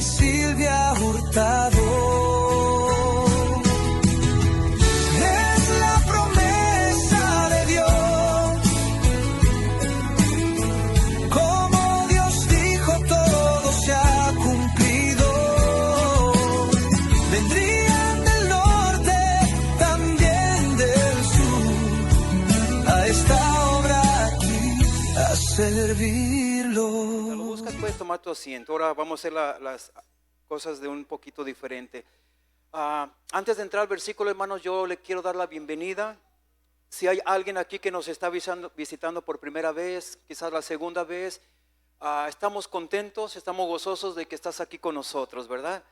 Silvia Hurtado. Es la promesa de Dios. Como Dios dijo, todo se ha cumplido. Vendrían del norte, también del sur, a esta obra aquí, a servirlo. Lo buscas, puedes tomar tu asiento. Ahora vamos a hacer las cosas de un poquito diferente. Antes de entrar al versículo, hermanos, yo le quiero dar la bienvenida. Si hay alguien aquí que nos está visitando por primera vez, quizás la segunda vez, estamos contentos, estamos gozosos de que estás aquí con nosotros, ¿verdad?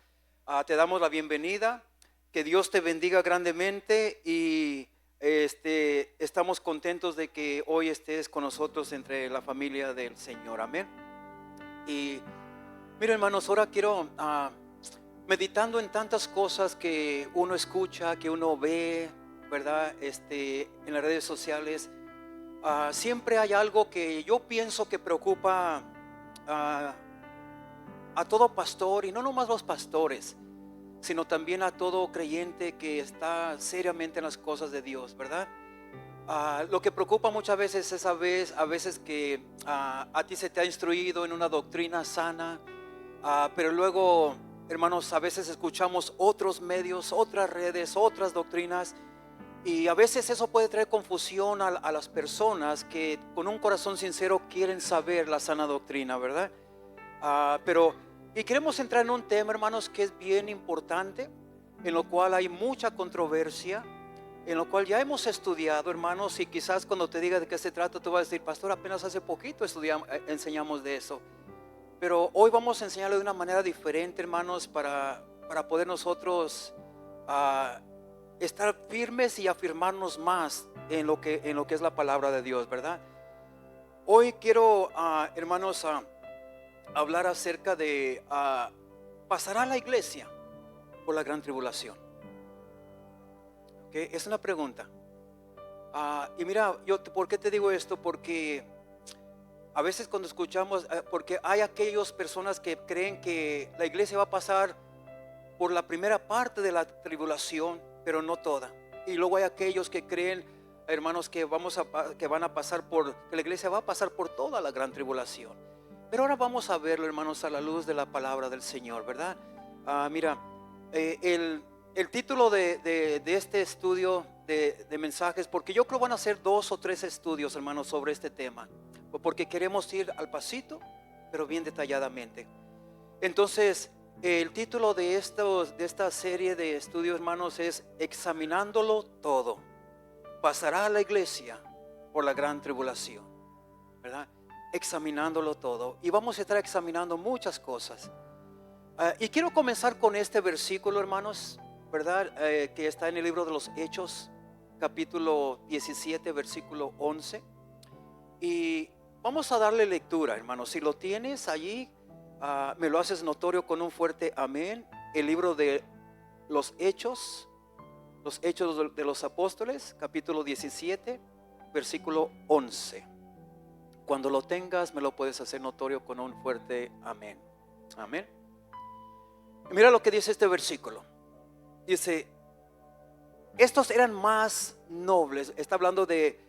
Te damos la bienvenida, que Dios te bendiga grandemente y estamos contentos de que hoy estés con nosotros entre la familia del Señor, amén. Y mira, hermanos, ahora quiero, meditando en tantas cosas que uno escucha, que uno ve, ¿verdad? En las redes sociales, siempre hay algo que yo pienso que preocupa a todo pastor, y no nomás los pastores, sino también a todo creyente que está seriamente en las cosas de Dios, ¿verdad? Lo que preocupa muchas veces es a veces que a ti se te ha instruido en una doctrina sana, pero luego, hermanos, a veces escuchamos otros medios, otras redes, otras doctrinas, y a veces eso puede traer confusión a las personas que con un corazón sincero quieren saber la sana doctrina, ¿verdad? Y queremos entrar en un tema, hermanos, que es bien importante, en lo cual hay mucha controversia, en lo cual ya hemos estudiado, hermanos, y quizás cuando te diga de qué se trata, tú vas a decir, pastor, apenas hace poquito enseñamos de eso. Pero hoy vamos a enseñarlo de una manera diferente, hermanos, para poder nosotros estar firmes y afirmarnos más en lo que es la palabra de Dios, ¿verdad? Hoy quiero, hermanos, hablar acerca de ¿pasará la iglesia por la gran tribulación? ¿Okay? Es una pregunta. Y mira, ¿por qué te digo esto? Porque a veces cuando escuchamos, porque hay aquellas personas que creen que la iglesia va a pasar por la primera parte de la tribulación, pero no toda. Y luego hay aquellos que creen, hermanos, que la iglesia va a pasar por toda la gran tribulación. Pero ahora vamos a verlo, hermanos, a la luz de la palabra del Señor, ¿verdad? Mira, el título de este estudio de mensajes, porque yo creo van a ser 2 o 3 estudios, hermanos, sobre este tema, porque queremos ir al pasito, pero bien detalladamente. Entonces, el título de esta serie de estudios, hermanos, es Examinándolo Todo. ¿Pasará la iglesia por la gran tribulación? ¿Verdad? Examinándolo todo. Y vamos a estar examinando muchas cosas. Y quiero comenzar con este versículo, hermanos, ¿verdad? Que está en el libro de los Hechos, capítulo 17, versículo 11. Y vamos a darle lectura, hermanos. Si lo tienes allí, me lo haces notorio con un fuerte amén. El libro de los Hechos de los Apóstoles, capítulo 17, versículo 11. Cuando lo tengas, me lo puedes hacer notorio con un fuerte amén. Amén. Mira lo que dice este versículo. Dice, estos eran más nobles. Está hablando de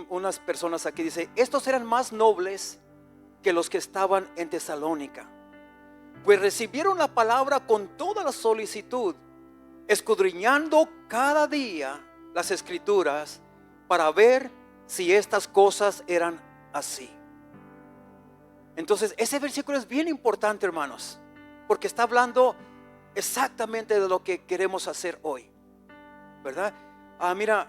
unas personas aquí. Dice, estos eran más nobles que los que estaban en Tesalónica, pues recibieron la palabra con toda la solicitud, escudriñando cada día las escrituras para ver si estas cosas eran así. Entonces ese versículo es bien importante, hermanos, porque está hablando exactamente de lo que queremos hacer hoy, ¿verdad? Mira,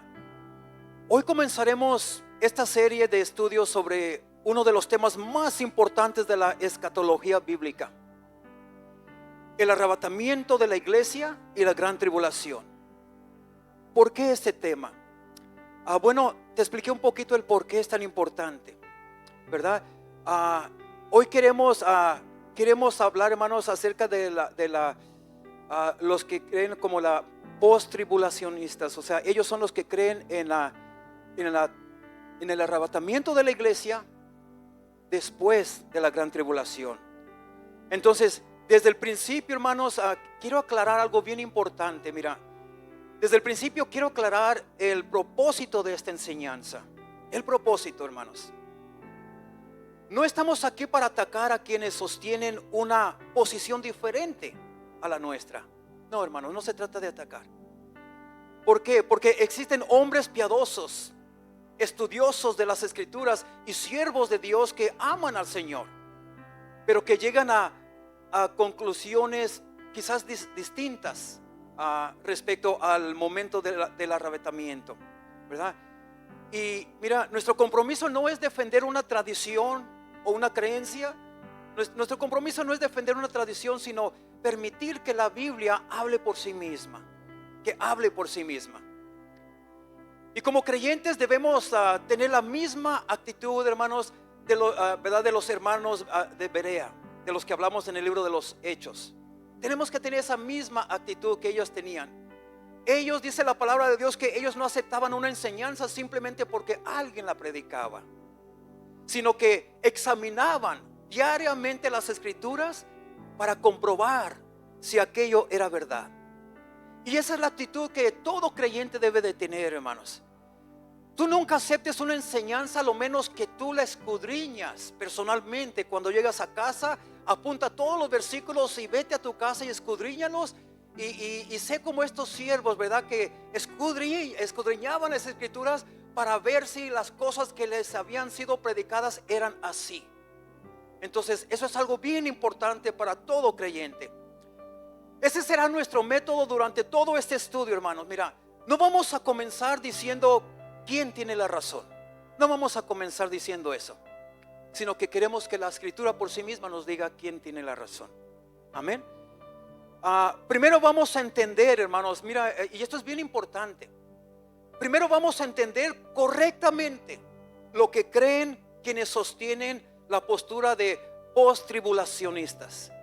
hoy comenzaremos esta serie de estudios sobre uno de los temas más importantes de la escatología bíblica: el arrebatamiento de la iglesia y la gran tribulación. ¿Por qué este tema? Bueno, te expliqué un poquito el por qué es tan importante, ¿verdad? Hoy queremos hablar, hermanos, acerca de los que creen como la post-tribulacionistas. O sea, ellos son los que creen en el arrebatamiento de la iglesia después de la gran tribulación. Entonces, desde el principio, hermanos, quiero aclarar algo bien importante. Mira, desde el principio quiero aclarar el propósito de esta enseñanza. El propósito, hermanos. No estamos aquí para atacar a quienes sostienen una posición diferente a la nuestra. No, hermanos, no se trata de atacar. ¿Por qué? Porque existen hombres piadosos, estudiosos de las Escrituras y siervos de Dios que aman al Señor, pero que llegan a conclusiones quizás distintas respecto al momento del arrebatamiento, ¿verdad? Y mira, nuestro compromiso no es defender una tradición o una creencia. Nuestro compromiso no es defender una tradición, sino permitir que la Biblia hable por sí misma, que hable por sí misma. Y como creyentes debemos tener la misma actitud, hermanos, ¿verdad? De los hermanos de Berea, de los que hablamos en el libro de los Hechos. Tenemos que tener esa misma actitud que ellos tenían. Ellos, dice la palabra de Dios, que ellos no aceptaban una enseñanza simplemente porque alguien la predicaba, sino que examinaban diariamente las Escrituras para comprobar si aquello era verdad. Y esa es la actitud que todo creyente debe de tener, hermanos. Tú nunca aceptes una enseñanza a lo menos que tú la escudriñas personalmente. Cuando llegas a casa, apunta todos los versículos y vete a tu casa y escudriñalos. Y sé como estos siervos, ¿verdad? Que escudriñaban las Escrituras para ver si las cosas que les habían sido predicadas eran así. Entonces, eso es algo bien importante para todo creyente. Ese será nuestro método durante todo este estudio, hermanos. Mira, no vamos a comenzar diciendo quién tiene la razón. No vamos a comenzar diciendo eso, sino que queremos que la Escritura por sí misma nos diga quién tiene la razón. Amén. Primero vamos a entender, hermanos, mira, y esto es bien importante. Primero vamos a entender correctamente lo que creen quienes sostienen la postura de post-tribulacionistas.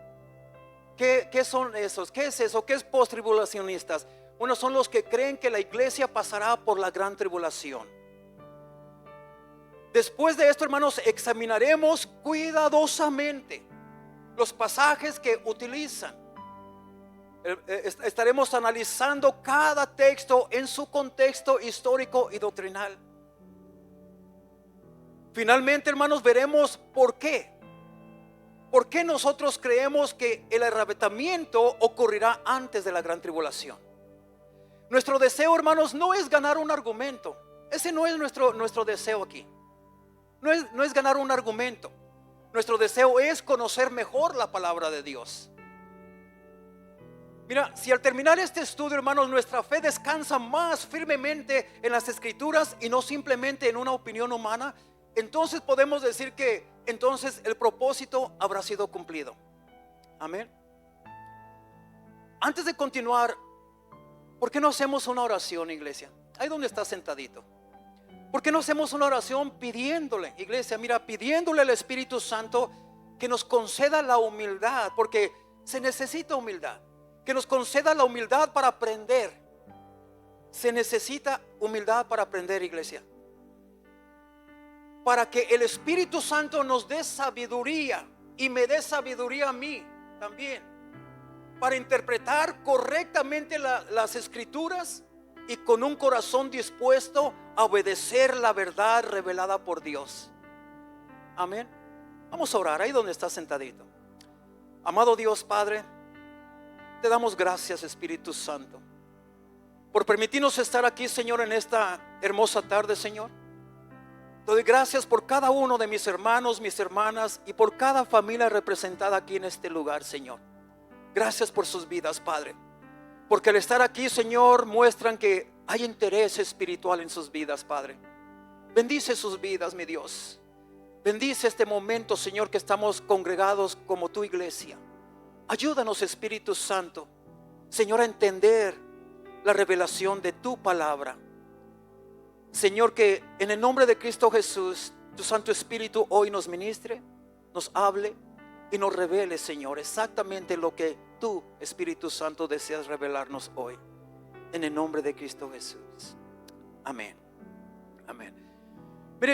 ¿Qué son esos? ¿Qué es eso? ¿Qué es post-tribulacionistas? Bueno, son los que creen que la iglesia pasará por la gran tribulación. Después de esto, hermanos, examinaremos cuidadosamente los pasajes que utilizan. Estaremos analizando cada texto en su contexto histórico y doctrinal. Finalmente, hermanos, veremos por qué. ¿Por qué nosotros creemos que el arrebatamiento ocurrirá antes de la gran tribulación? Nuestro deseo, hermanos, no es ganar un argumento. Ese no es nuestro deseo aquí. No es ganar un argumento. Nuestro deseo es conocer mejor la palabra de Dios. Mira, si al terminar este estudio, hermanos, nuestra fe descansa más firmemente en las Escrituras y no simplemente en una opinión humana, entonces podemos decir que entonces el propósito habrá sido cumplido. Amén. Antes de continuar, ¿por qué no hacemos una oración, iglesia? Ahí donde está sentadito. ¿Por qué no hacemos una oración pidiéndole, iglesia, mira, pidiéndole al Espíritu Santo que nos conceda la humildad, porque se necesita humildad, que nos conceda la humildad para aprender. Se necesita humildad para aprender, iglesia, para que el Espíritu Santo nos dé sabiduría y me dé sabiduría a mí también, para interpretar correctamente las Escrituras y con un corazón dispuesto a obedecer la verdad revelada por Dios. Amén. Vamos a orar ahí donde estás sentadito. Amado Dios Padre, te damos gracias, Espíritu Santo, por permitirnos estar aquí, Señor, en esta hermosa tarde, Señor. Te doy gracias por cada uno de mis hermanos, mis hermanas y por cada familia representada aquí en este lugar, Señor. Gracias por sus vidas, Padre, porque al estar aquí, Señor, muestran que hay interés espiritual en sus vidas, Padre. Bendice sus vidas, mi Dios. Bendice este momento, Señor, que estamos congregados como tu iglesia. Ayúdanos, Espíritu Santo, Señor, a entender la revelación de tu palabra. Señor, que en el nombre de Cristo Jesús, tu Santo Espíritu hoy nos ministre, nos hable y nos revele, Señor, exactamente lo que tú, Espíritu Santo, deseas revelarnos hoy. En el nombre de Cristo Jesús. Amén. Amén. Mira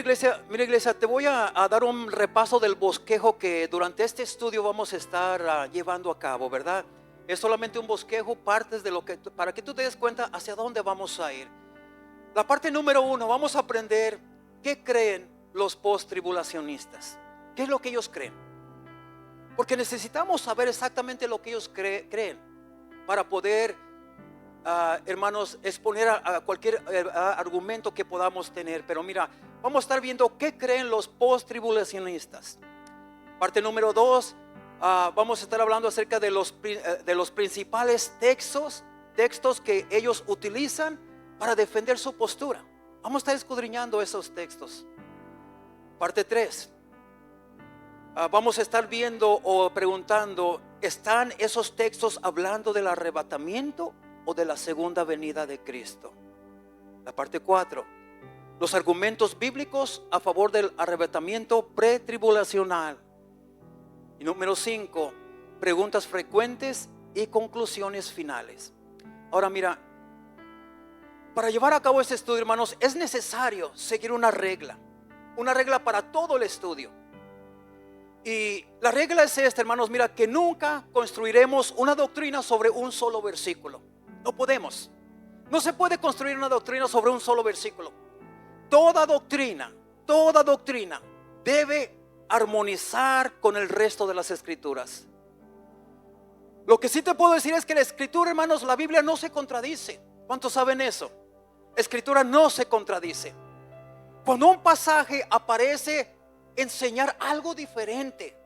iglesia, te voy a dar un repaso del bosquejo que durante este estudio vamos a estar llevando a cabo, ¿verdad? Es solamente un bosquejo, partes de lo que, para que tú te des cuenta hacia dónde vamos a ir. La parte número 1, vamos a aprender qué creen los post-tribulacionistas. ¿Qué es lo que ellos creen? Porque necesitamos saber exactamente lo que ellos creen para poder, hermanos, exponer a cualquier argumento que podamos tener. Pero mira, vamos a estar viendo qué creen los post-tribulacionistas. Parte número 2, vamos a estar hablando acerca de los principales textos que ellos utilizan para defender su postura. Vamos a estar escudriñando esos textos. Parte 3, vamos a estar viendo o preguntando, ¿están esos textos hablando del arrebatamiento o de la segunda venida de Cristo? La parte 4, los argumentos bíblicos a favor del arrebatamiento pretribulacional. Y número 5, preguntas frecuentes y conclusiones finales. Ahora mira, para llevar a cabo este estudio, hermanos, es necesario seguir una regla para todo el estudio. Y la regla es esta, hermanos, mira, que nunca construiremos una doctrina sobre un solo versículo. No podemos. No se puede construir una doctrina sobre un solo versículo. Toda doctrina debe armonizar con el resto de las escrituras. Lo que sí te puedo decir es que la escritura, hermanos, la Biblia no se contradice. ¿Cuántos saben eso? La escritura no se contradice. Cuando un pasaje aparece enseñar algo diferente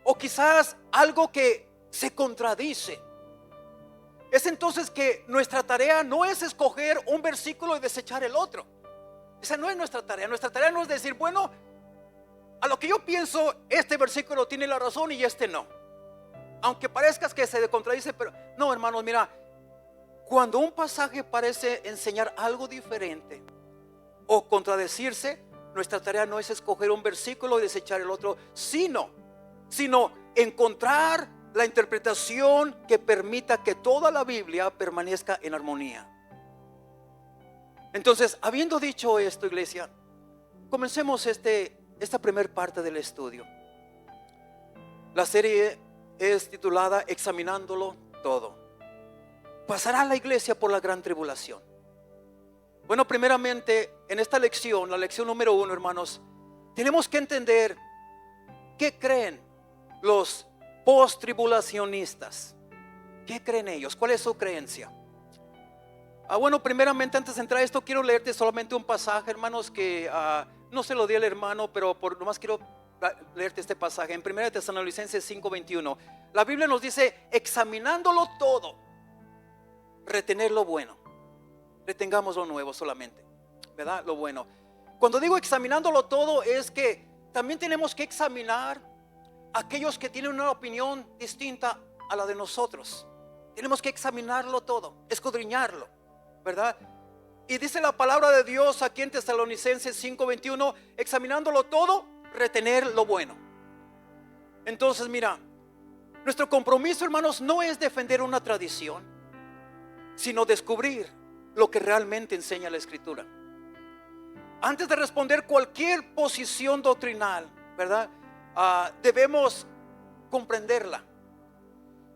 o quizás algo que se contradice, es entonces que nuestra tarea no es escoger un versículo y desechar el otro. Esa no es nuestra tarea. Nuestra tarea no es decir, bueno, a lo que yo pienso, este versículo tiene la razón y este no, aunque parezca que se contradice. Pero no, hermanos, mira, cuando un pasaje parece enseñar algo diferente o contradecirse, nuestra tarea no es escoger un versículo y desechar el otro, sino encontrar la interpretación que permita que toda la Biblia permanezca en armonía. Entonces, habiendo dicho esto, iglesia, comencemos esta primera parte del estudio. La serie es titulada Examinándolo Todo. ¿Pasará la iglesia por la gran tribulación? Bueno, primeramente, en esta lección, la lección número 1, hermanos, tenemos que entender qué creen los post-tribulacionistas. ¿Qué creen ellos? ¿Cuál es su creencia? Bueno, primeramente, antes de entrar a esto, quiero leerte solamente un pasaje, hermanos, que no se lo di al hermano, pero nomás quiero leerte este pasaje. En 1 Tesalonicenses 5:21, la Biblia nos dice, examinándolo todo, retener lo bueno. Retengamos lo nuevo solamente, ¿verdad? Lo bueno. Cuando digo examinándolo todo, es que también tenemos que examinar a aquellos que tienen una opinión distinta a la de nosotros. Tenemos que examinarlo todo, escudriñarlo, ¿verdad? Y dice la palabra de Dios aquí en Tesalonicenses 5:21, examinándolo todo, retener lo bueno. Entonces, mira, nuestro compromiso, hermanos, no es defender una tradición, sino descubrir lo que realmente enseña la escritura. Antes de responder cualquier posición doctrinal, ¿verdad? Debemos comprenderla.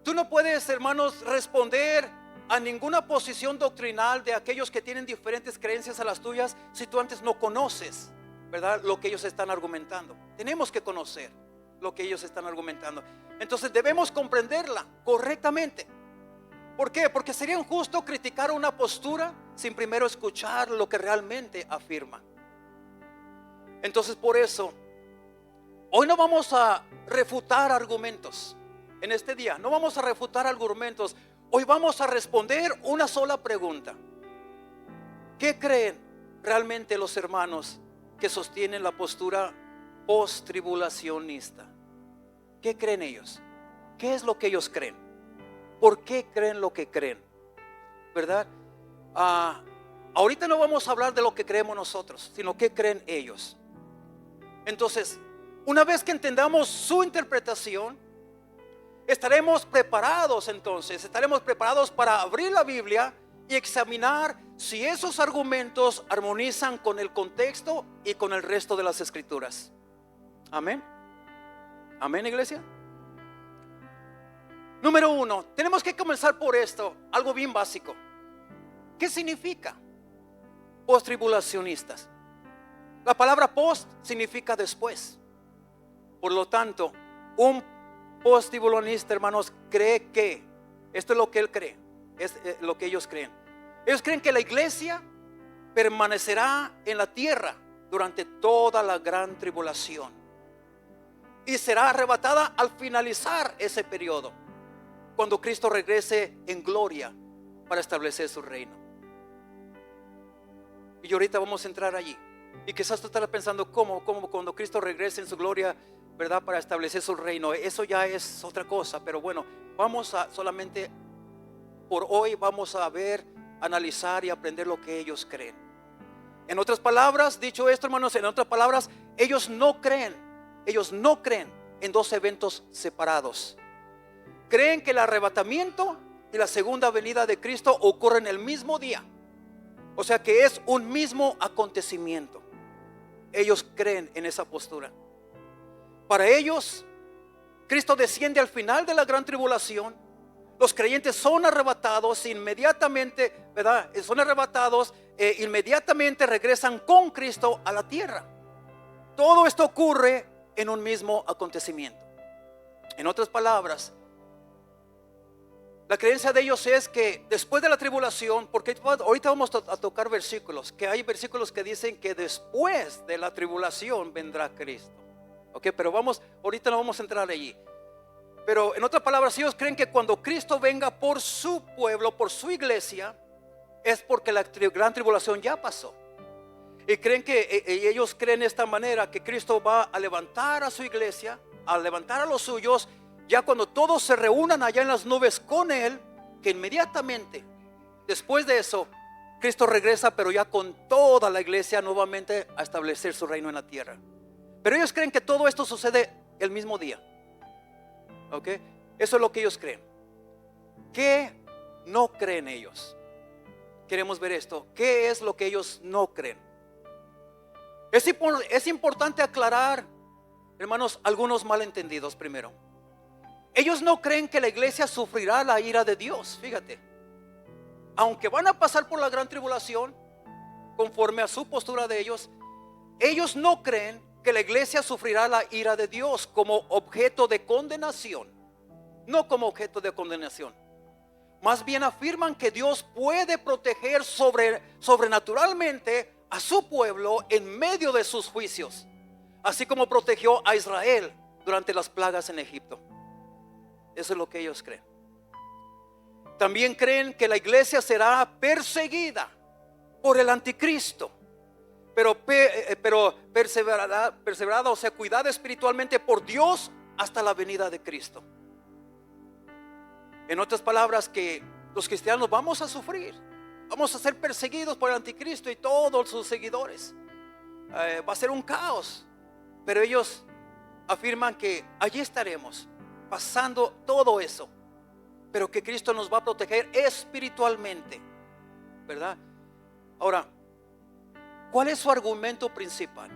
Tú no puedes, hermanos, responder a ninguna posición doctrinal de aquellos que tienen diferentes creencias a las tuyas si tú antes no conoces, ¿verdad?, lo que ellos están argumentando. Tenemos que conocer lo que ellos están argumentando. Entonces debemos comprenderla correctamente. ¿Por qué? Porque sería injusto criticar una postura sin primero escuchar lo que realmente afirma. Entonces, por eso, hoy no vamos a refutar argumentos. En este día no vamos a refutar argumentos. Hoy vamos a responder una sola pregunta. ¿Qué creen realmente los hermanos que sostienen la postura post-tribulacionista? ¿Qué creen ellos? ¿Qué es lo que ellos creen? ¿Por qué creen lo que creen? ¿Verdad? Ahorita no vamos a hablar de lo que creemos nosotros, sino qué creen ellos. Entonces, una vez que entendamos su interpretación, estaremos preparados para abrir la Biblia y examinar si esos argumentos armonizan con el contexto y con el resto de las escrituras. Amén. Amén, iglesia. Número 1, tenemos que comenzar por esto, algo bien básico. ¿Qué significa post-tribulacionistas? La palabra post significa después. Por lo tanto, un post-tribulacionista, hermanos, cree que, esto es lo que él cree, es lo que ellos creen. Ellos creen que la iglesia permanecerá en la tierra durante toda la gran tribulación y será arrebatada al finalizar ese periodo, cuando Cristo regrese en gloria para establecer su reino. Y ahorita vamos a entrar allí. Y quizás tú estarás pensando, ¿cómo cuando Cristo regrese en su gloria, verdad, para establecer su reino? Eso ya es otra cosa. Pero bueno, vamos a solamente por hoy vamos a ver, analizar y aprender lo que ellos creen. En otras palabras, dicho esto, hermanos, en otras palabras, ellos no creen en dos eventos separados. Creen que el arrebatamiento y la segunda venida de Cristo ocurren el mismo día. O sea que es un mismo acontecimiento. Ellos creen en esa postura. Para ellos, Cristo desciende al final de la gran tribulación. Los creyentes son arrebatados inmediatamente, ¿verdad? Son arrebatados, inmediatamente regresan con Cristo a la tierra. Todo esto ocurre en un mismo acontecimiento. En otras palabras, la creencia de ellos es que después de la tribulación, porque ahorita vamos a tocar versículos, que hay versículos que dicen que después de la tribulación vendrá Cristo. Ok, pero ahorita no vamos a entrar allí. Pero en otras palabras, ellos creen que cuando Cristo venga por su pueblo, por su iglesia, es porque la gran tribulación ya pasó. Y creen que ellos creen de esta manera que Cristo va a levantar a su iglesia, a levantar a los suyos, ya cuando todos se reúnan allá en las nubes con Él, que inmediatamente después de eso Cristo regresa, pero ya con toda la iglesia nuevamente a establecer su reino en la tierra. Pero ellos creen que todo esto sucede el mismo día. ¿Ok? Eso es lo que ellos creen. ¿Qué no creen ellos? Queremos ver esto. ¿Qué es lo que ellos no creen? Es importante aclarar, hermanos, algunos malentendidos primero. Ellos no creen que la iglesia sufrirá la ira de Dios. Fíjate, aunque van a pasar por la gran tribulación, conforme a su postura de ellos no creen que la iglesia sufrirá la ira de Dios como objeto de condenación. No como objeto de condenación. Más bien afirman que Dios puede proteger sobrenaturalmente a su pueblo en medio de sus juicios, así como protegió a Israel durante las plagas en Egipto. Eso es lo que ellos creen. También creen que la iglesia será perseguida por el anticristo, pero perseverada, o sea, cuidada espiritualmente por Dios hasta la venida de Cristo. En otras palabras, que los cristianos vamos a sufrir, vamos a ser perseguidos por el anticristo y todos sus seguidores. Va a ser un caos, pero ellos afirman que allí estaremos pasando todo eso, pero que Cristo nos va a proteger espiritualmente, ¿verdad? Ahora, ¿cuál es su argumento principal?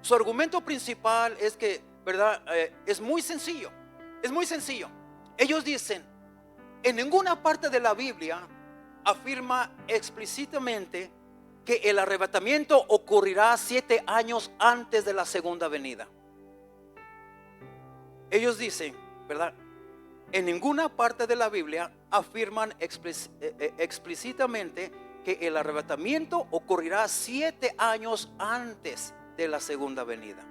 Su argumento principal es que, ¿verdad? Es muy sencillo. Ellos dicen, en ninguna parte de la Biblia afirma explícitamente que el arrebatamiento ocurrirá 7 años antes de la segunda venida. Ellos dicen, ¿verdad? En ninguna parte de la Biblia afirman explícitamente que el arrebatamiento ocurrirá 7 años antes de la segunda venida.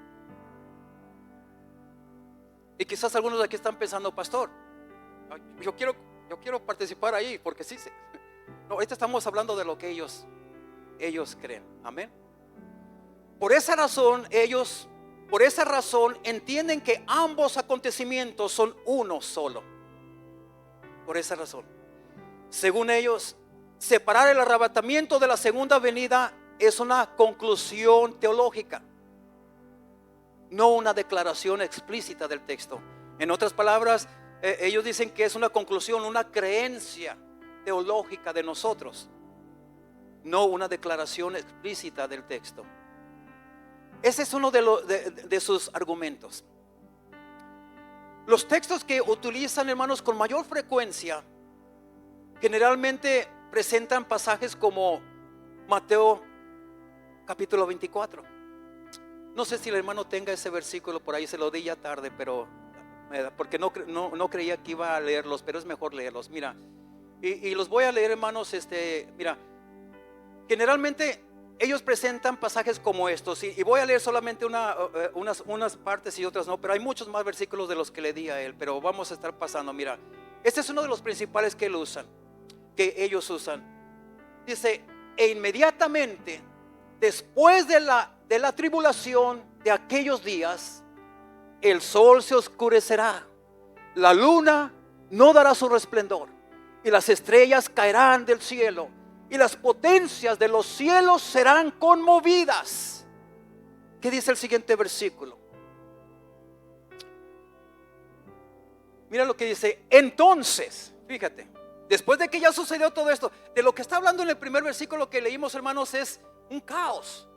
Y quizás algunos de aquí están pensando, pastor, yo quiero participar ahí, porque sí. No, ahorita estamos hablando de lo que ellos creen. Amén. Por esa razón entienden que ambos acontecimientos son uno solo. Por esa razón, según ellos, separar el arrebatamiento de la segunda venida es una conclusión teológica, no una declaración explícita del texto. En otras palabras, ellos dicen que es una conclusión, una creencia teológica de nosotros, no una declaración explícita del texto. Ese es uno de sus argumentos. Los textos que utilizan, hermanos, con mayor frecuencia generalmente presentan pasajes como Mateo capítulo 24. No sé si el hermano tenga ese versículo por ahí, se lo di ya tarde, pero porque no creía que iba a leerlos, pero es mejor leerlos. Mira, y los voy a leer, hermanos. Mira, generalmente ellos presentan pasajes como estos, y voy a leer solamente unas partes y otras no, pero hay muchos más versículos de los que le di a él, pero vamos a estar pasando. Mira, este es uno de los principales que ellos usan. Dice: e inmediatamente después de la tribulación de aquellos días, el sol se oscurecerá, la luna no dará su resplandor, y las estrellas caerán del cielo, y las potencias de los cielos serán conmovidas. ¿Qué dice el siguiente versículo? Mira lo que dice: entonces, fíjate, después de que ya sucedió todo esto, de lo que está hablando en el primer versículo que leímos, hermanos, es un caos.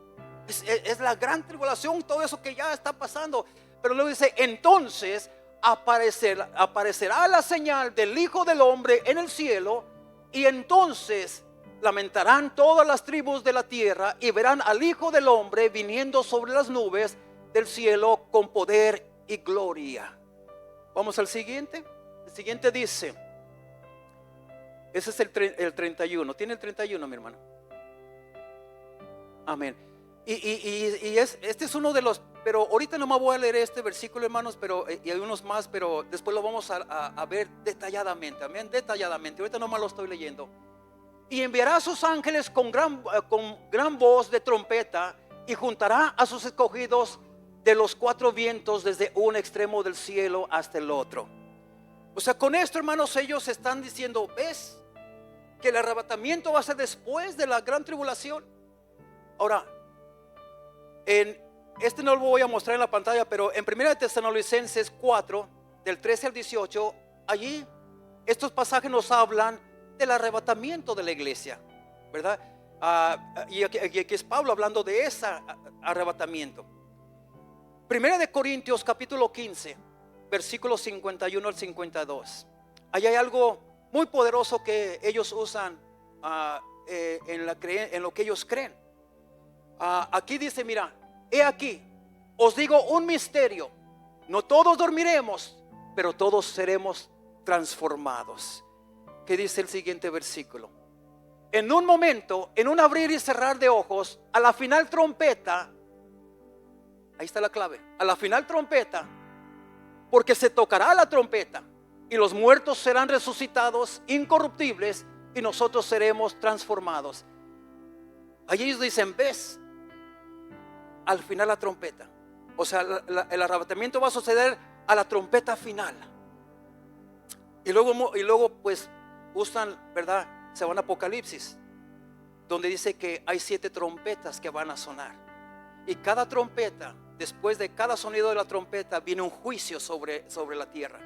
Es la gran tribulación, todo eso que ya está pasando. Pero luego dice: entonces aparecerá la señal del Hijo del Hombre en el cielo, y entonces lamentarán todas las tribus de la tierra, y verán al Hijo del Hombre viniendo sobre las nubes del cielo con poder y gloria. Vamos al siguiente. El siguiente dice, ese es el 31. ¿Tiene el 31, mi hermano? Amén. Este es uno de los, pero ahorita no me voy a leer este versículo, hermanos, y hay unos más, pero después lo vamos a ver detalladamente. Amén, detalladamente. Ahorita no me lo estoy leyendo. Y enviará a sus ángeles con gran voz de trompeta, y juntará a sus escogidos de los cuatro vientos, desde un extremo del cielo hasta el otro. O sea, con esto, hermanos, ellos están diciendo: ¿ves que el arrebatamiento va a ser después de la gran tribulación? Ahora, no lo voy a mostrar en la pantalla, pero en 1 Tesalonicenses 4, del 13 al 18, allí estos pasajes nos hablan del arrebatamiento de la iglesia, ¿verdad? Y aquí es Pablo hablando de ese arrebatamiento. 1 de Corintios capítulo 15, versículos 51 al 52. Ahí hay algo muy poderoso que ellos usan en lo que ellos creen. Aquí dice: mira, he aquí, os digo un misterio, no todos dormiremos, pero todos seremos transformados. ¿Qué dice el siguiente versículo? En un momento, en un abrir y cerrar de ojos, a la final trompeta, ahí está la clave, a la final trompeta, porque se tocará la trompeta, y los muertos serán resucitados incorruptibles, y nosotros seremos transformados. Allí ellos dicen: ¿ves? Al final la trompeta. O sea, el arrebatamiento va a suceder a la trompeta final. Y luego pues usan, ¿verdad? Se van a Apocalipsis, donde dice que hay 7 trompetas que van a sonar. Y cada trompeta, después de cada sonido de la trompeta, viene un juicio sobre la tierra.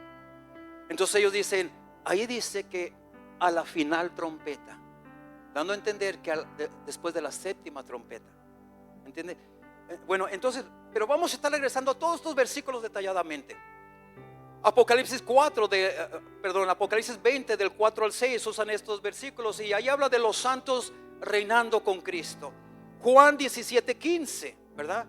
Entonces ellos dicen, ahí dice que a la final trompeta, dando a entender que después de la 7ª trompeta. ¿Entiende? Bueno, entonces, pero vamos a estar regresando a todos estos versículos detalladamente. Apocalipsis 20 del 4 al 6 usan estos versículos, y ahí habla de los santos reinando con Cristo. Juan 17:15, ¿verdad?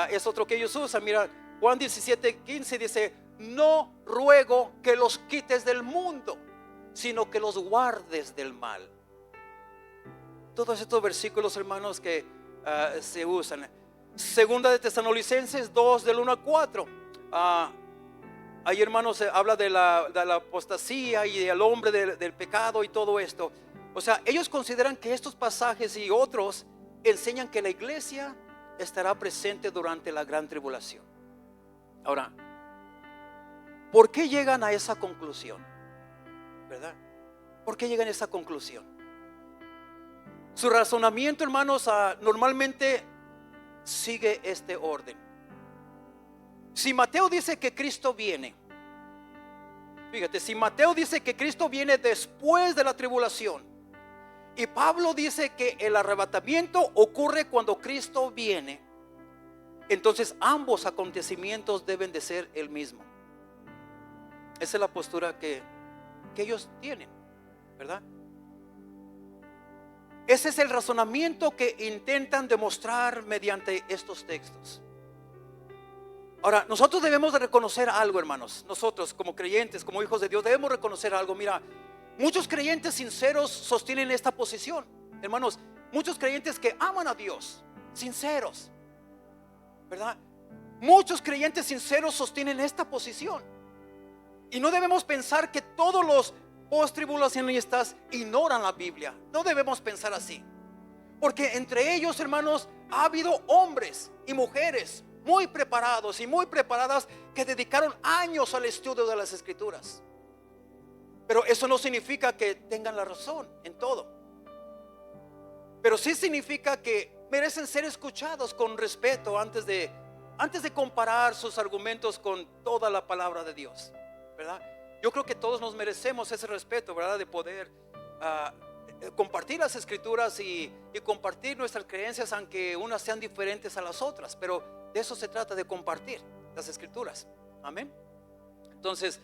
Es otro que ellos usan. Mira, Juan 17:15 dice: no ruego que los quites del mundo, sino que los guardes del mal. Todos estos versículos, hermanos, que se usan. Segunda de Tesalonicenses 2 del 1 al 4. Ahí, hermanos, habla de la apostasía y del hombre del pecado y todo esto. O sea, ellos consideran que estos pasajes y otros enseñan que la iglesia estará presente durante la gran tribulación. Ahora, ¿por qué llegan a esa conclusión? ¿Verdad? ¿Por qué llegan a esa conclusión? Su razonamiento, hermanos, normalmente sigue este orden. Si Mateo dice que Cristo viene Fíjate, si Mateo dice que Cristo viene después de la tribulación y Pablo dice que el arrebatamiento ocurre cuando Cristo viene, entonces ambos acontecimientos deben de ser el mismo. Esa es la postura que ellos tienen, ¿verdad? Ese es el razonamiento que intentan demostrar mediante estos textos. Ahora, nosotros debemos de reconocer algo, hermanos. Nosotros como creyentes, como hijos de Dios, debemos reconocer algo. Mira, muchos creyentes sinceros sostienen esta posición. Hermanos, muchos creyentes que aman a Dios, sinceros, ¿verdad? Muchos creyentes sinceros sostienen esta posición. Y no debemos pensar que todos los post-tribulacionistas ignoran la Biblia. No debemos pensar así. Porque entre ellos, hermanos, ha habido hombres y mujeres muy preparados y muy preparadas que dedicaron años al estudio de las Escrituras. Pero eso no significa que tengan la razón en todo. Pero sí significa que merecen ser escuchados con respeto antes de comparar sus argumentos con toda la palabra de Dios, ¿verdad? Yo creo que todos nos merecemos ese respeto, ¿verdad? De poder compartir las Escrituras y compartir nuestras creencias, aunque unas sean diferentes a las otras. Pero de eso se trata, de compartir las Escrituras. Amén. Entonces,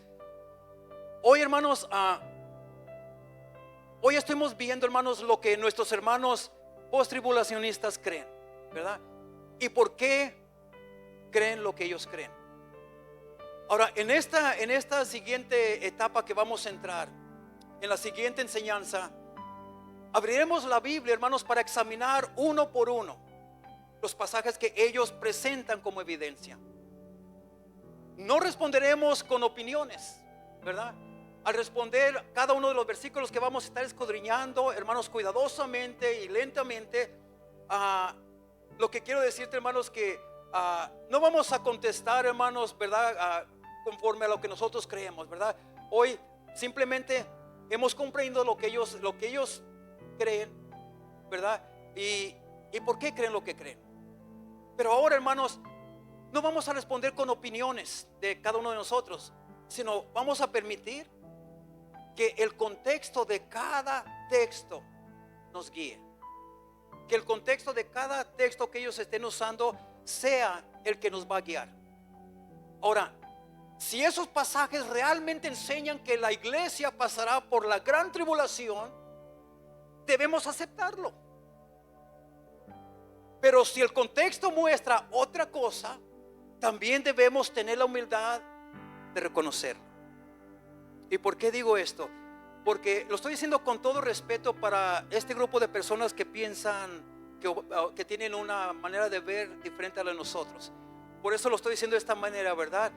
hoy, hermanos, hoy estamos viendo, hermanos, lo que nuestros hermanos post-tribulacionistas creen, ¿verdad? Y por qué creen lo que ellos creen. Ahora, en esta siguiente etapa que vamos a entrar, en la siguiente enseñanza, abriremos la Biblia, hermanos, para examinar uno por uno los pasajes que ellos presentan como evidencia. No responderemos con opiniones, ¿verdad? Al responder cada uno de los versículos que vamos a estar escudriñando, hermanos, cuidadosamente y lentamente, lo que quiero decirte, hermanos, que no vamos a contestar, hermanos, ¿verdad? Conforme a lo que nosotros creemos, ¿verdad? Hoy simplemente hemos comprendido lo que ellos creen, ¿verdad? Y por qué creen lo que creen. Pero ahora, hermanos, no vamos a responder con opiniones de cada uno de nosotros, sino vamos a permitir que el contexto de cada texto nos guíe. Que el contexto de cada texto que ellos estén usando sea el que nos va a guiar. Ahora, si esos pasajes realmente enseñan que la iglesia pasará por la gran tribulación, debemos aceptarlo. Pero si el contexto muestra otra cosa, también debemos tener la humildad de reconocerlo. ¿Y por qué digo esto? Porque lo estoy diciendo con todo respeto para este grupo de personas que piensan que tienen una manera de ver diferente a la de nosotros. Por eso lo estoy diciendo de esta manera, ¿verdad?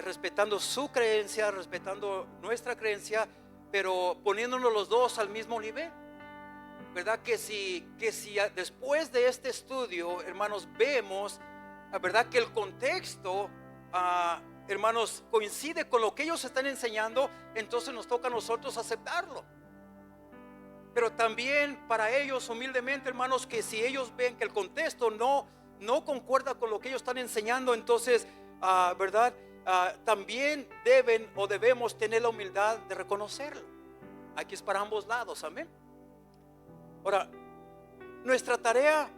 Respetando su creencia, respetando nuestra creencia, pero poniéndonos los dos al mismo nivel, ¿verdad? Que si después de este estudio, hermanos, vemos, ¿verdad?, que el contexto, hermanos, coincide con lo que ellos están enseñando, entonces nos toca a nosotros aceptarlo. Pero también para ellos, humildemente, hermanos, que si ellos ven que el contexto no concuerda con lo que ellos están enseñando, entonces, ¿verdad?, también debemos tener la humildad de reconocerlo. Aquí es para ambos lados, amén. Ahora, nuestra tarea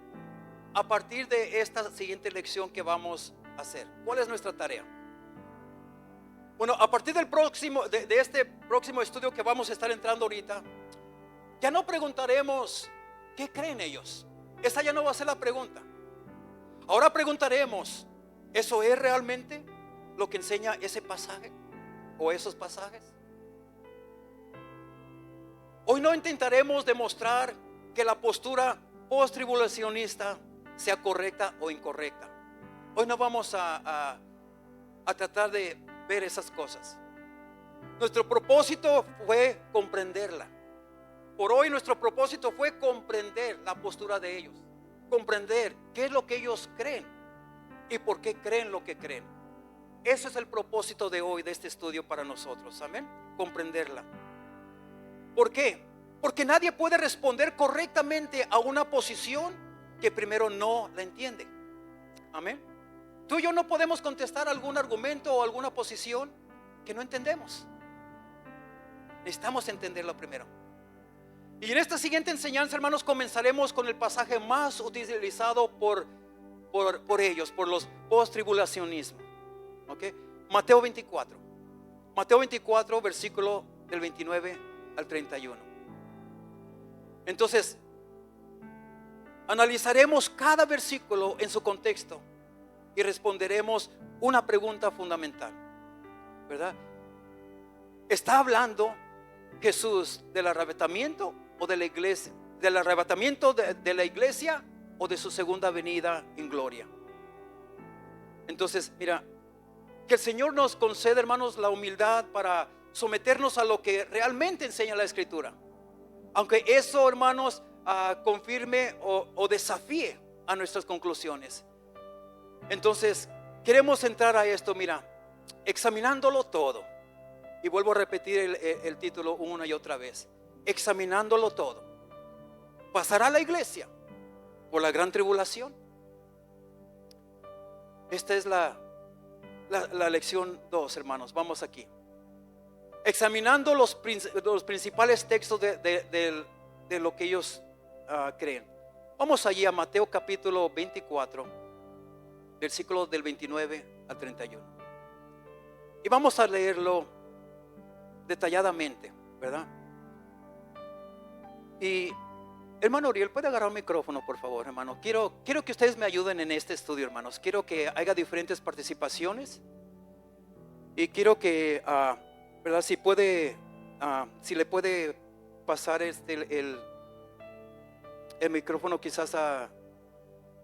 a partir de esta siguiente lección que vamos a hacer, ¿cuál es nuestra tarea? Bueno, a partir del de este próximo estudio que vamos a estar entrando ahorita, ya no preguntaremos ¿qué creen ellos? Esa ya no va a ser la pregunta. Ahora preguntaremos, ¿eso es realmente lo que enseña ese pasaje o esos pasajes? Hoy no intentaremos demostrar que la postura post-tribulacionista sea correcta o incorrecta. Hoy no vamos a tratar de ver esas cosas. Nuestro propósito fue comprenderla. Por hoy nuestro propósito fue comprender la postura de ellos, comprender qué es lo que ellos creen y por qué creen lo que creen. Ese es el propósito de hoy, de este estudio para nosotros, amén, comprenderla. ¿Por qué? Porque nadie puede responder correctamente a una posición que primero no la entiende, amén. Tú y yo no podemos contestar algún argumento o alguna posición que no entendemos. Necesitamos entenderlo primero. Y en esta siguiente enseñanza, hermanos, comenzaremos con el pasaje más utilizado por ellos, por los post-tribulacionismo. ¿Okay? Mateo 24. Mateo 24, versículo del 29 al 31. Entonces, analizaremos cada versículo en su contexto y responderemos una pregunta fundamental, ¿verdad? ¿Está hablando Jesús del arrebatamiento o de la iglesia, del arrebatamiento de la iglesia o de su segunda venida en gloria? Entonces, mira, que el Señor nos conceda, hermanos, la humildad para someternos a lo que realmente enseña la Escritura, aunque eso, hermanos, confirme o desafíe a nuestras conclusiones. Entonces, queremos entrar a esto, mira, examinándolo todo. Y vuelvo a repetir el título una y otra vez: examinándolo todo. ¿Pasará la iglesia por la gran tribulación? Esta es la lección 2, hermanos. Vamos aquí. Examinando los principales textos de lo que ellos creen. Vamos allí a Mateo capítulo 24, versículos del 29 al 31. Y vamos a leerlo detalladamente, ¿verdad? Y hermano Uriel, ¿puede agarrar un micrófono, por favor, hermano? Quiero que ustedes me ayuden en este estudio, hermanos. Quiero que haya diferentes participaciones. Y quiero que, ¿verdad? Si le puede pasar el micrófono quizás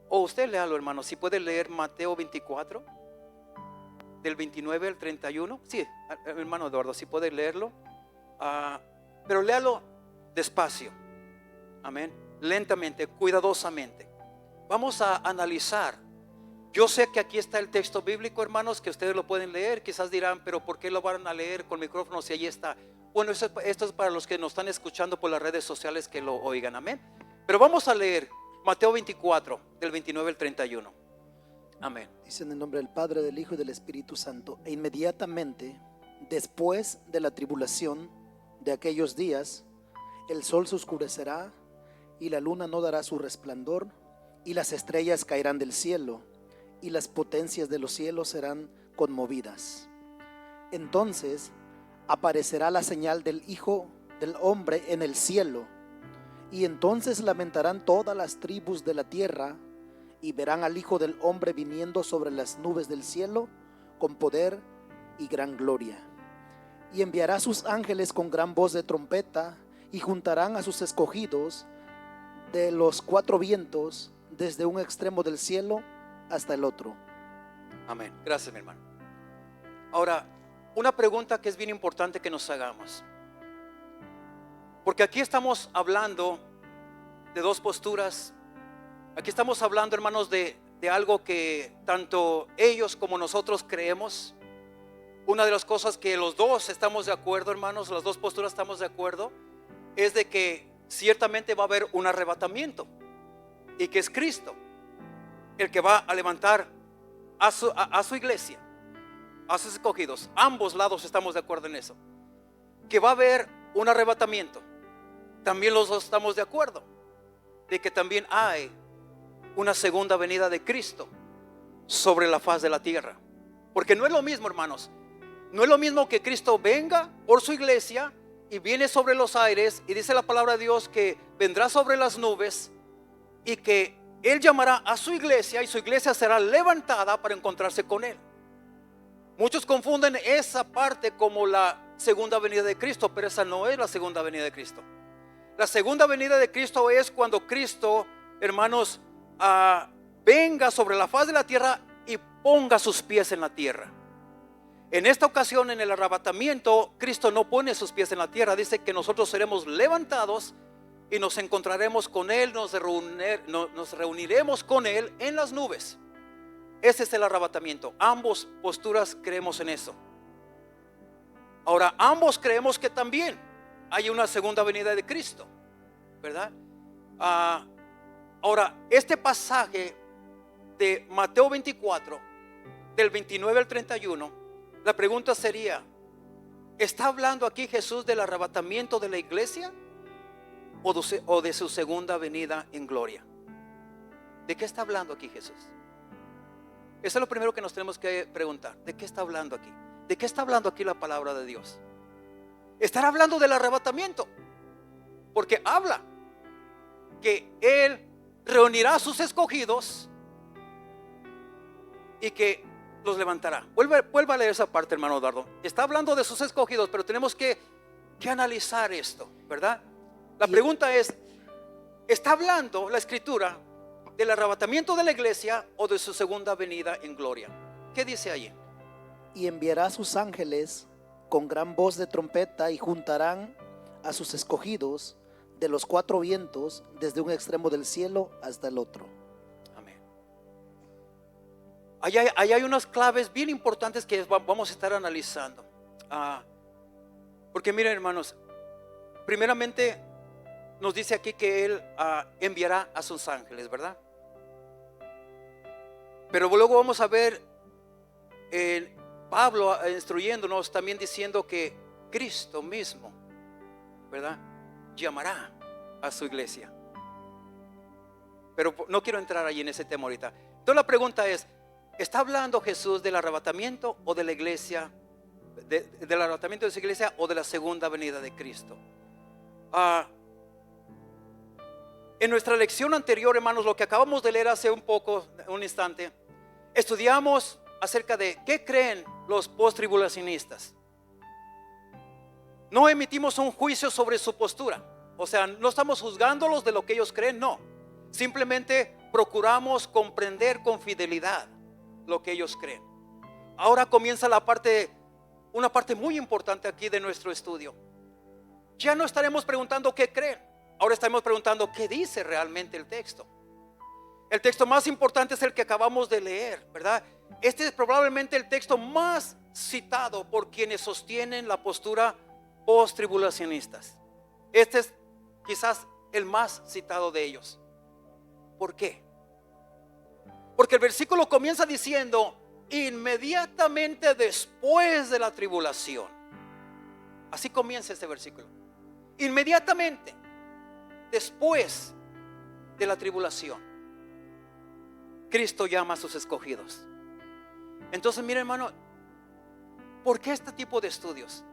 o usted léalo, hermano. Si puede leer Mateo 24, del 29 al 31. Sí, hermano Eduardo, si puede leerlo. Pero léalo despacio. Amén. Lentamente, cuidadosamente. Vamos a analizar. Yo sé que aquí está el texto bíblico, hermanos, que ustedes lo pueden leer. Quizás dirán, pero ¿por qué lo van a leer con micrófono si allí está? Bueno, esto es para los que nos están escuchando por las redes sociales, que lo oigan. Amén. Pero vamos a leer Mateo 24, del 29 al 31. Amén. Dice en el nombre del Padre, del Hijo y del Espíritu Santo. E inmediatamente después de la tribulación de aquellos días, el sol se oscurecerá y la luna no dará su resplandor, y las estrellas caerán del cielo, y las potencias de los cielos serán conmovidas. Entonces aparecerá la señal del Hijo del Hombre en el cielo, y entonces lamentarán todas las tribus de la tierra, y verán al Hijo del Hombre viniendo sobre las nubes del cielo con poder y gran gloria. Y enviará a sus ángeles con gran voz de trompeta, y juntarán a sus escogidos de los cuatro vientos, desde un extremo del cielo hasta el otro. Amén. Gracias, mi hermano. Ahora, una pregunta que es bien importante que nos hagamos, porque aquí estamos hablando de dos posturas. Aquí estamos hablando, hermanos, de algo que tanto ellos como nosotros creemos. Una de las cosas que los dos estamos de acuerdo, hermanos, las dos posturas estamos de acuerdo, es de que ciertamente va a haber un arrebatamiento, y que es Cristo el que va a levantar a su iglesia, a sus escogidos. Ambos lados estamos de acuerdo en eso, que va a haber un arrebatamiento. También los dos estamos de acuerdo de que también hay una segunda venida de Cristo sobre la faz de la tierra. Porque no es lo mismo, hermanos, no es lo mismo que Cristo venga por su iglesia y viene sobre los aires, y dice la palabra de Dios que vendrá sobre las nubes, y que Él llamará a su iglesia, y su iglesia será levantada para encontrarse con Él. Muchos confunden esa parte como la segunda venida de Cristo, pero esa no es la segunda venida de Cristo. La segunda venida de Cristo es cuando Cristo, hermanos, venga sobre la faz de la tierra y ponga sus pies en la tierra. En esta ocasión, en el arrebatamiento, Cristo no pone sus pies en la tierra. Dice que nosotros seremos levantados y nos encontraremos con Él, nos reuniremos con Él en las nubes. Ese es el arrebatamiento. Ambos posturas creemos en eso. Ahora, ambos creemos que también hay una segunda venida de Cristo, ¿verdad? Ahora, este pasaje de Mateo 24, del 29 al 31, la pregunta sería: ¿Está hablando aquí Jesús del arrebatamiento de la iglesia o de su segunda venida en gloria? ¿De qué está hablando aquí Jesús? Eso es lo primero que nos tenemos que preguntar. ¿De qué está hablando aquí? ¿De qué está hablando aquí la palabra de Dios? ¿Estará hablando del arrebatamiento? Porque habla que Él reunirá a sus escogidos y que los levantará. Vuelva a leer esa parte, hermano Dardo. Está hablando de sus escogidos, pero tenemos que analizar esto, ¿verdad? La pregunta es, ¿está hablando la escritura del arrebatamiento de la iglesia o de su segunda venida en gloria? ¿Qué dice allí? Y enviará a sus ángeles con gran voz de trompeta y juntarán a sus escogidos de los cuatro vientos, desde un extremo del cielo hasta el otro. Amén. Ahí hay unas claves bien importantes que vamos a estar analizando. Porque miren, hermanos, primeramente nos dice aquí que Él enviará a sus ángeles, ¿verdad? Pero luego vamos a ver Pablo instruyéndonos, también diciendo que Cristo mismo, ¿verdad?, llamará a su iglesia. Pero no quiero entrar allí en ese tema ahorita. Entonces la pregunta es, ¿está hablando Jesús del arrebatamiento o de la iglesia, del arrebatamiento de su iglesia o de la segunda venida de Cristo? En nuestra lección anterior, hermanos, lo que acabamos de leer hace un instante, estudiamos acerca de qué creen los post-tribulacionistas. No emitimos un juicio sobre su postura, o sea, no estamos juzgándolos de lo que ellos creen, no. Simplemente procuramos comprender con fidelidad lo que ellos creen. Ahora comienza una parte muy importante aquí de nuestro estudio. Ya no estaremos preguntando qué creen, ahora estaremos preguntando qué dice realmente el texto. El texto más importante es el que acabamos de leer, ¿verdad? Este es probablemente el texto más citado por quienes sostienen la postura post-tribulacionistas. Este es quizás el más citado de ellos. ¿Por qué? Porque el versículo comienza diciendo, inmediatamente después de la tribulación. Así comienza este versículo. Inmediatamente después de la tribulación, Cristo llama a sus escogidos. Entonces, mire, hermano, ¿por qué este tipo de estudios?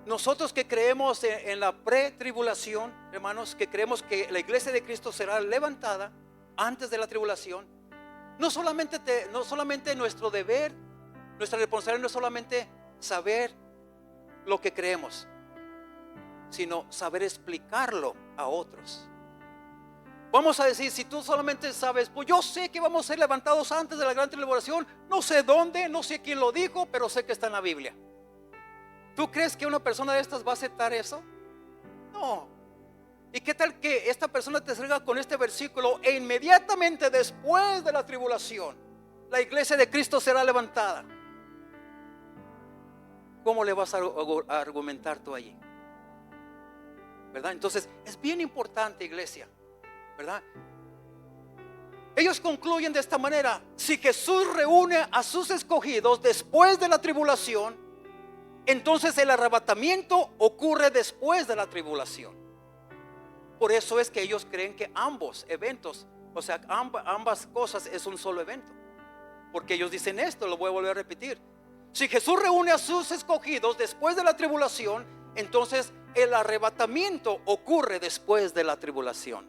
Nosotros que creemos en la pre-tribulación, hermanos, que creemos que la iglesia de Cristo será levantada antes de la tribulación, no solamente nuestro deber, nuestra responsabilidad no es solamente saber lo que creemos, sino saber explicarlo a otros. Vamos a decir, si tú solamente sabes, pues yo sé que vamos a ser levantados antes de la gran tribulación, no sé dónde, no sé quién lo dijo, pero sé que está en la Biblia. ¿Tú crees que una persona de estas va a aceptar eso? No. ¿Y qué tal que esta persona te salga con este versículo? E inmediatamente después de la tribulación, la iglesia de Cristo será levantada. ¿Cómo le vas a argumentar tú allí? ¿Verdad? Entonces es bien importante, iglesia, ¿verdad? Ellos concluyen de esta manera: si Jesús reúne a sus escogidos después de la tribulación, entonces el arrebatamiento ocurre después de la tribulación. Por eso es que ellos creen que ambos eventos, o sea, ambas cosas es un solo evento. Porque ellos dicen esto, lo voy a volver a repetir: si Jesús reúne a sus escogidos después de la tribulación, entonces el arrebatamiento ocurre después de la tribulación.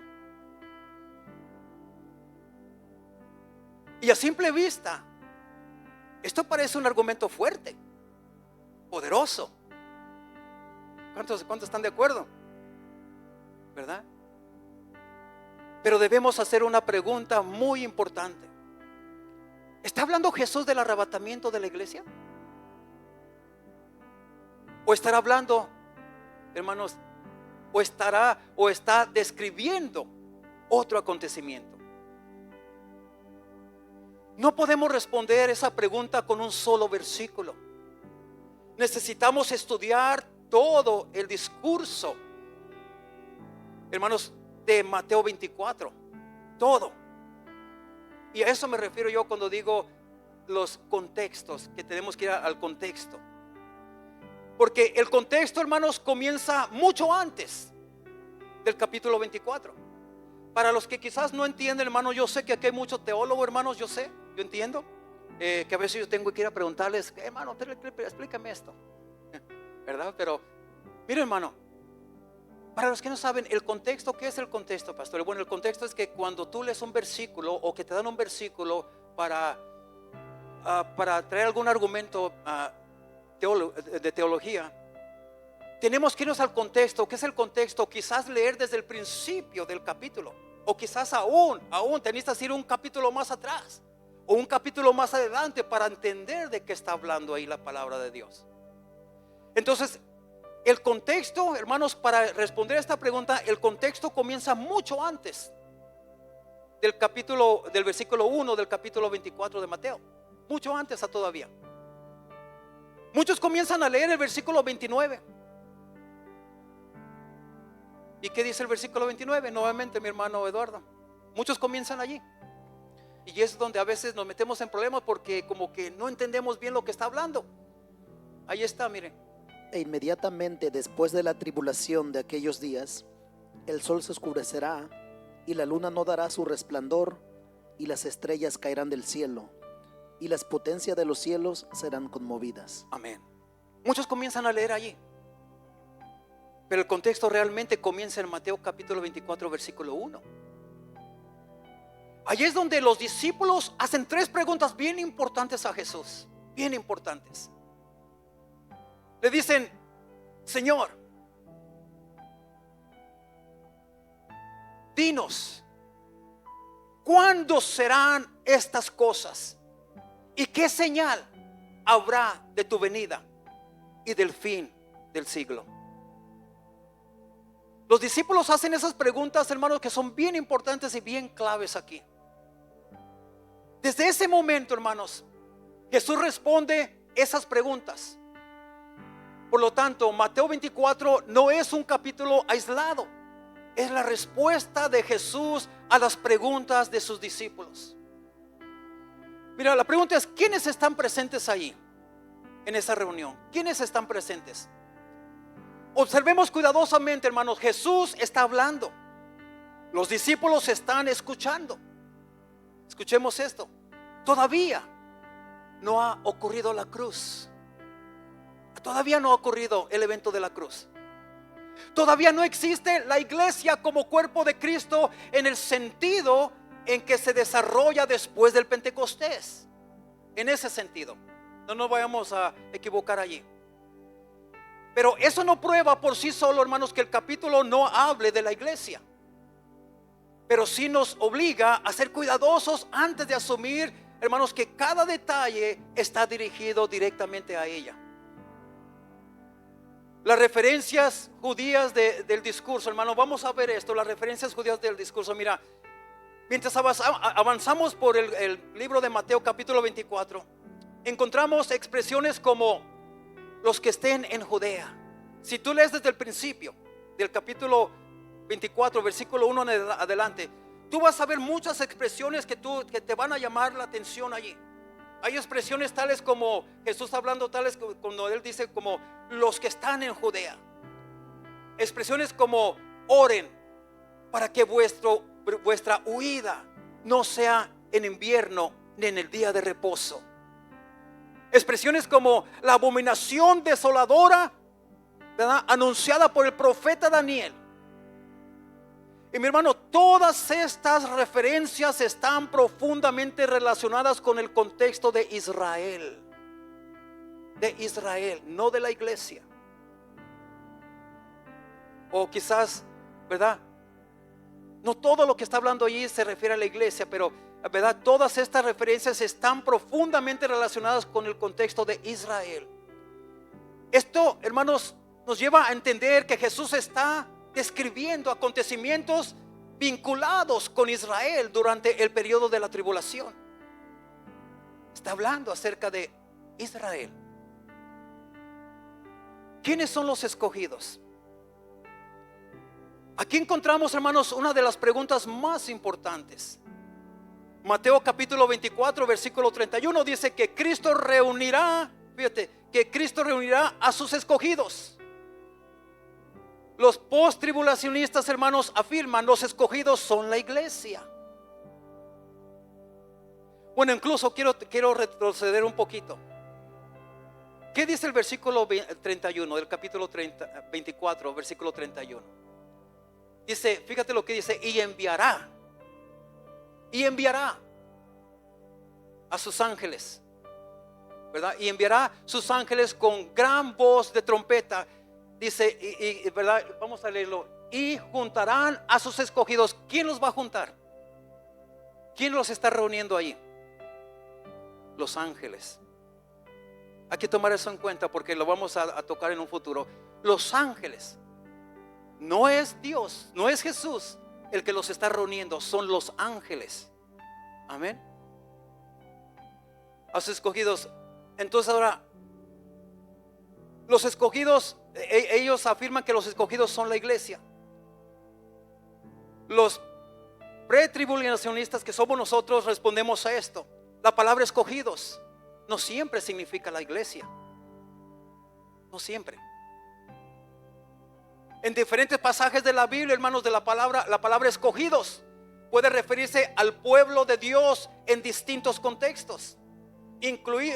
Y a simple vista, esto parece un argumento fuerte, poderoso. ¿Cuántos están de acuerdo? ¿Verdad? Pero debemos hacer una pregunta muy importante. ¿Está hablando Jesús del arrebatamiento de la iglesia? ¿O estará hablando, hermanos, o está describiendo otro acontecimiento? No podemos responder esa pregunta con un solo versículo. Necesitamos estudiar todo el discurso, hermanos, de Mateo 24, todo. Y a eso me refiero yo cuando digo los contextos, que tenemos que ir al contexto. Porque el contexto, hermanos, comienza mucho antes del capítulo 24. Para los que quizás no entienden, hermanos, yo sé que aquí hay muchos teólogos, hermanos, yo entiendo. Que a veces yo tengo que ir a preguntarles, hermano, explícame esto, ¿verdad? Pero, mire, hermano, para los que no saben, el contexto, ¿qué es el contexto, pastor? Bueno, el contexto es que cuando tú lees un versículo o que te dan un versículo para traer algún argumento de teología, tenemos que irnos al contexto. ¿Qué es el contexto? Quizás leer desde el principio del capítulo, o quizás aún te necesitas ir un capítulo más atrás o un capítulo más adelante para entender de qué está hablando ahí la palabra de Dios. Entonces, el contexto, hermanos, para responder a esta pregunta, el contexto comienza mucho antes del versículo 1 del capítulo 24 de Mateo, mucho antes todavía. Muchos comienzan a leer el versículo 29. ¿Y qué dice el versículo 29? Nuevamente, mi hermano Eduardo, muchos comienzan allí. Y es donde a veces nos metemos en problemas porque como que no entendemos bien lo que está hablando. Ahí está, miren. E inmediatamente después de la tribulación de aquellos días, el sol se oscurecerá y la luna no dará su resplandor y las estrellas caerán del cielo y las potencias de los cielos serán conmovidas. Amén. Muchos comienzan a leer allí, pero el contexto realmente comienza en Mateo capítulo 24 versículo 1. Allí es donde los discípulos hacen 3 preguntas bien importantes a Jesús, bien importantes. Le dicen, Señor, dinos, ¿cuándo serán estas cosas? ¿Y qué señal habrá de tu venida y del fin del siglo? Los discípulos hacen esas preguntas, hermanos, que son bien importantes y bien claves aquí. Desde ese momento, hermanos, Jesús responde esas preguntas. Por lo tanto, Mateo 24 no es un capítulo aislado, es la respuesta de Jesús a las preguntas de sus discípulos. Mira, la pregunta es, ¿quiénes están presentes ahí en esa reunión? ¿Quiénes están presentes? Observemos cuidadosamente, hermanos. Jesús está hablando, los discípulos están escuchando. Escuchemos esto. Todavía no ha ocurrido la cruz. Todavía no ha ocurrido el evento de la cruz. Todavía no existe la iglesia como cuerpo de Cristo en el sentido en que se desarrolla después del Pentecostés. En ese sentido, no nos vayamos a equivocar allí. Pero eso no prueba por sí solo, hermanos, que el capítulo no hable de la iglesia. Pero sí nos obliga a ser cuidadosos antes de asumir, hermanos, que cada detalle está dirigido directamente a ella. Las referencias judías del discurso, hermanos, vamos a ver esto, las referencias judías del discurso. Mira, mientras avanzamos por el libro de Mateo capítulo 24, encontramos expresiones como los que estén en Judea. Si tú lees desde el principio del capítulo 24, versículo 1 en adelante, tú vas a ver muchas expresiones que te van a llamar la atención allí. Hay expresiones tales como Jesús hablando, tales cuando Él dice como los que están en Judea. Expresiones como oren para que vuestra huida no sea en invierno ni en el día de reposo. Expresiones como la abominación desoladora, ¿verdad?, anunciada por el profeta Daniel. Y mi hermano, todas estas referencias están profundamente relacionadas con el contexto de Israel. De Israel, no de la iglesia. O quizás, ¿verdad?, no todo lo que está hablando allí se refiere a la iglesia, pero, ¿verdad?, todas estas referencias están profundamente relacionadas con el contexto de Israel. Esto, hermanos, nos lleva a entender que Jesús está describiendo acontecimientos vinculados con Israel durante el periodo de la tribulación. Está hablando acerca de Israel. ¿Quiénes son los escogidos? Aquí encontramos, hermanos, una de las preguntas más importantes. Mateo capítulo 24 versículo 31 dice que Cristo reunirá, fíjate, que Cristo reunirá a sus escogidos. Los post-tribulacionistas, hermanos, afirman los escogidos son la iglesia. Bueno, incluso quiero retroceder un poquito. ¿Qué dice el versículo 31 del capítulo 24, versículo 31? Dice, fíjate lo que dice, y enviará a sus ángeles, ¿verdad? Y enviará sus ángeles con gran voz de trompeta. Dice, ¿verdad? Vamos a leerlo. Y juntarán a sus escogidos. ¿Quién los va a juntar? ¿Quién los está reuniendo ahí? Los ángeles. Hay que tomar eso en cuenta porque lo vamos a tocar en un futuro. Los ángeles. No es Dios, no es Jesús el que los está reuniendo, son los ángeles. Amén. A sus escogidos. Entonces ahora, los escogidos, ellos afirman que los escogidos son la iglesia. Los pretribulacionistas que somos nosotros respondemos a esto. La palabra escogidos no siempre significa la iglesia. No siempre. En diferentes pasajes de la Biblia, hermanos, de la palabra escogidos puede referirse al pueblo de Dios en distintos contextos. Incluye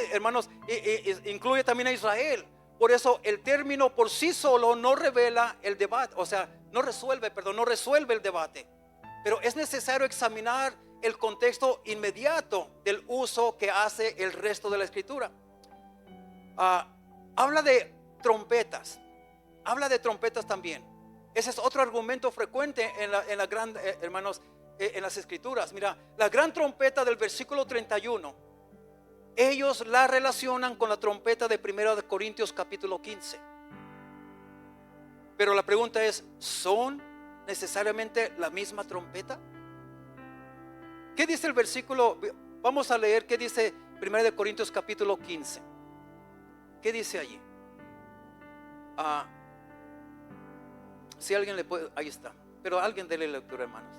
también a Israel. Por eso el término por sí solo no revela el debate, o sea, no resuelve el debate. Pero es necesario examinar el contexto inmediato del uso que hace el resto de la escritura. Habla de trompetas. Habla de trompetas también. Ese es otro argumento frecuente en las escrituras. Mira, la gran trompeta del versículo 31, ellos la relacionan con la trompeta de 1 Corintios capítulo 15. Pero la pregunta es, ¿son necesariamente la misma trompeta? ¿Qué dice el versículo? Vamos a leer qué dice 1 Corintios capítulo 15. ¿Qué dice allí? Si alguien le puede, ahí está. Pero alguien déle lectura, hermanos.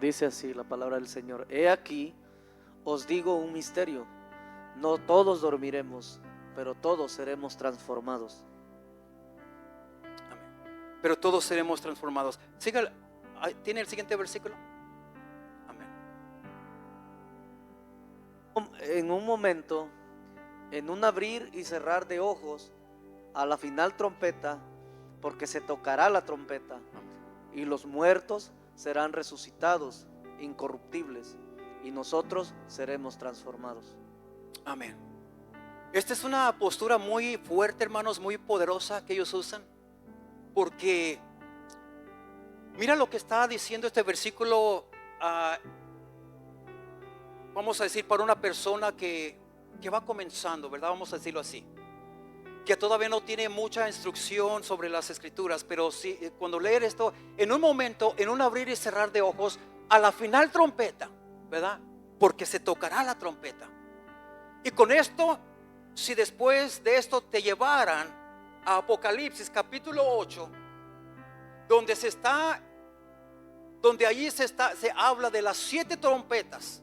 Dice así la palabra del Señor: He aquí, os digo un misterio. No todos dormiremos, pero todos seremos transformados. Amén. Pero todos seremos transformados. Siga, ¿tiene el siguiente versículo? Amén. En un momento, en un abrir y cerrar de ojos, a la final trompeta, porque se tocará la trompeta, y los muertos serán resucitados, incorruptibles, y nosotros seremos transformados. Amén. Esta es una postura muy fuerte, hermanos, muy poderosa que ellos usan, porque mira lo que está diciendo este versículo, vamos a decir, para una persona que va comenzando, ¿verdad? Vamos a decirlo así, que todavía no tiene mucha instrucción sobre las escrituras, pero sí, cuando leer esto, en un momento, en un abrir y cerrar de ojos, a la final trompeta, ¿verdad? Porque se tocará la trompeta. Y con esto, si después de esto te llevaran a Apocalipsis capítulo 8, donde allí se habla de las 7 trompetas,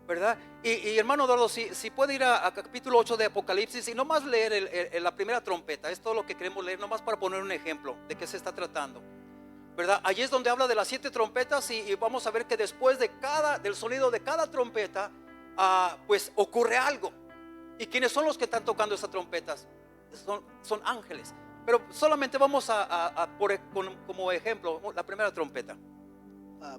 ¿verdad? Y hermano Eduardo, si puede ir a capítulo 8 de Apocalipsis y nomás leer la primera trompeta. Es todo lo que queremos leer, nomás para poner un ejemplo de qué se está tratando, ¿verdad? Allí es donde habla de las 7 trompetas y vamos a ver que después del sonido de cada trompeta, pues ocurre algo. ¿Y quiénes son los que están tocando esas trompetas? Son ángeles. Pero solamente vamos como ejemplo la primera trompeta.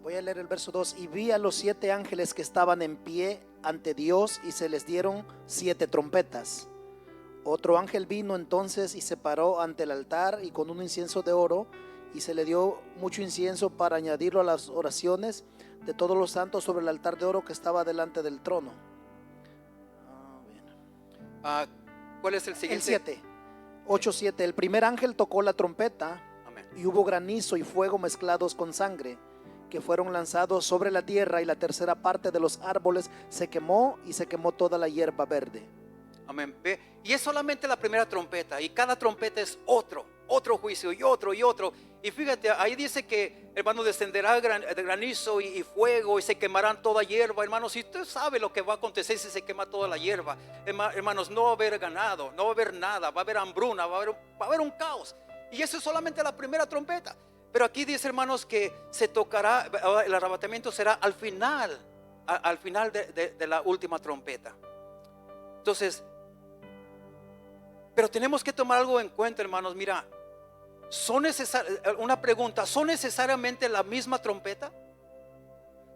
Voy a leer el verso 2. Y vi a los 7 ángeles que estaban en pie ante Dios, y se les dieron 7 trompetas. Otro ángel vino entonces y se paró ante el altar, y con un incienso de oro, y se le dio mucho incienso para añadirlo a las oraciones de todos los santos sobre el altar de oro que estaba delante del trono. ¿Cuál es el siguiente? El 7, 8:7. El primer ángel tocó la trompeta. Amén. Y hubo granizo y fuego mezclados con sangre, que fueron lanzados sobre la tierra, y la tercera parte de los árboles se quemó, y se quemó toda la hierba verde. Amén. Y es solamente la primera trompeta, y cada trompeta es otro otro juicio y otro y otro. Y fíjate, ahí dice que, hermano, descenderá granizo y fuego y se quemarán toda hierba. Hermanos, si usted sabe lo que va a acontecer si se quema toda la hierba, hermanos, no va a haber ganado, no va a haber nada, va a haber hambruna, va a haber un caos. Y eso es solamente la primera trompeta. Pero aquí dice, hermanos, que se tocará, el arrebatamiento será al final de la última trompeta. Entonces, pero tenemos que tomar algo en cuenta, hermanos. Mira, una pregunta, ¿son necesariamente la misma trompeta?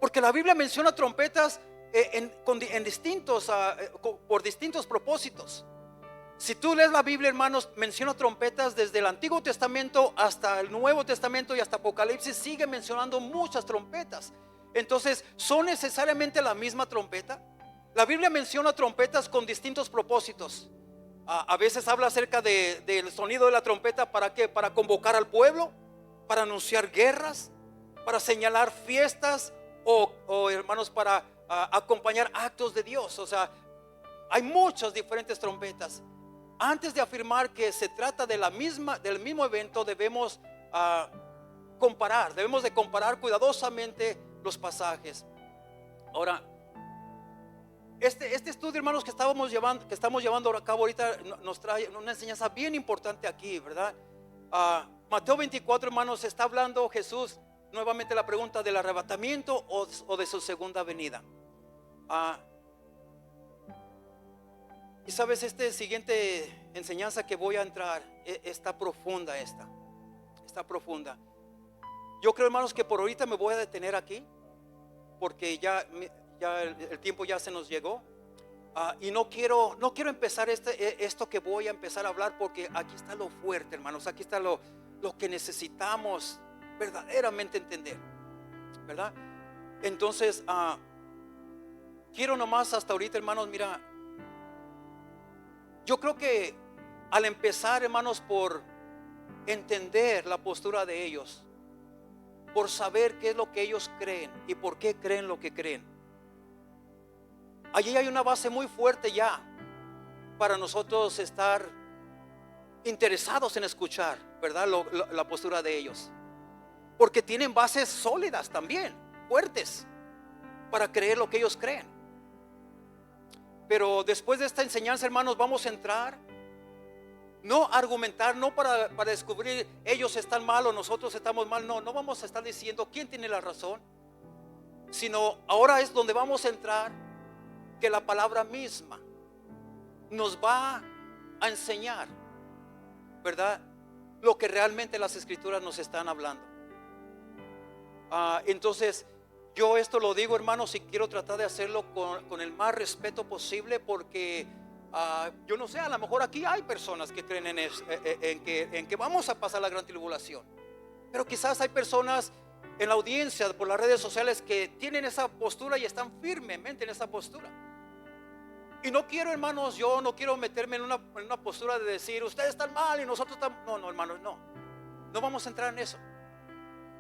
Porque la Biblia menciona trompetas por distintos propósitos. Si tú lees la Biblia, hermanos, menciona trompetas desde el Antiguo Testamento hasta el Nuevo Testamento y hasta Apocalipsis, sigue mencionando muchas trompetas. Entonces, ¿son necesariamente la misma trompeta? La Biblia menciona trompetas con distintos propósitos. A veces habla acerca del sonido de la trompeta. ¿Para qué? Para convocar al pueblo, para anunciar guerras, para señalar fiestas o hermanos, para acompañar actos de Dios. O sea, hay muchas diferentes trompetas. Antes de afirmar que se trata del mismo evento, debemos de comparar cuidadosamente los pasajes. Ahora, este estudio, hermanos, que estamos llevando a cabo ahorita, nos trae una enseñanza bien importante aquí, ¿verdad? Mateo 24, hermanos, está hablando Jesús nuevamente la pregunta del arrebatamiento o de su segunda venida. Y sabes, siguiente enseñanza que voy a entrar está profunda. Está profunda. Yo creo, hermanos, que por ahorita me voy a detener aquí, porque ya el tiempo ya se nos llegó. Y no quiero empezar esto que voy a empezar a hablar, porque aquí está lo fuerte, hermanos. Aquí está lo que necesitamos verdaderamente entender, ¿verdad? Entonces, quiero nomás hasta ahorita, hermanos, mira, yo creo que al empezar, hermanos, por entender la postura de ellos, por saber qué es lo que ellos creen y por qué creen lo que creen, allí hay una base muy fuerte ya para nosotros estar interesados en escuchar, ¿verdad? La postura de ellos, porque tienen bases sólidas también, fuertes, para creer lo que ellos creen. Pero después de esta enseñanza, hermanos, vamos a entrar, no a argumentar, no para descubrir ellos están mal o nosotros estamos mal. No vamos a estar diciendo quién tiene la razón, sino ahora es donde vamos a entrar, que la palabra misma nos va a enseñar, ¿verdad?, lo que realmente las escrituras nos están hablando. Entonces, yo esto lo digo, hermanos, y quiero tratar de hacerlo con el más respeto posible, porque yo no sé, a lo mejor aquí hay personas que creen en que vamos a pasar la gran tribulación, pero quizás hay personas en la audiencia por las redes sociales que tienen esa postura y están firmemente en esa postura. Y no quiero, hermanos, yo no quiero meterme en una postura de decir ustedes están mal y nosotros estamos. No, hermanos, no vamos a entrar en eso.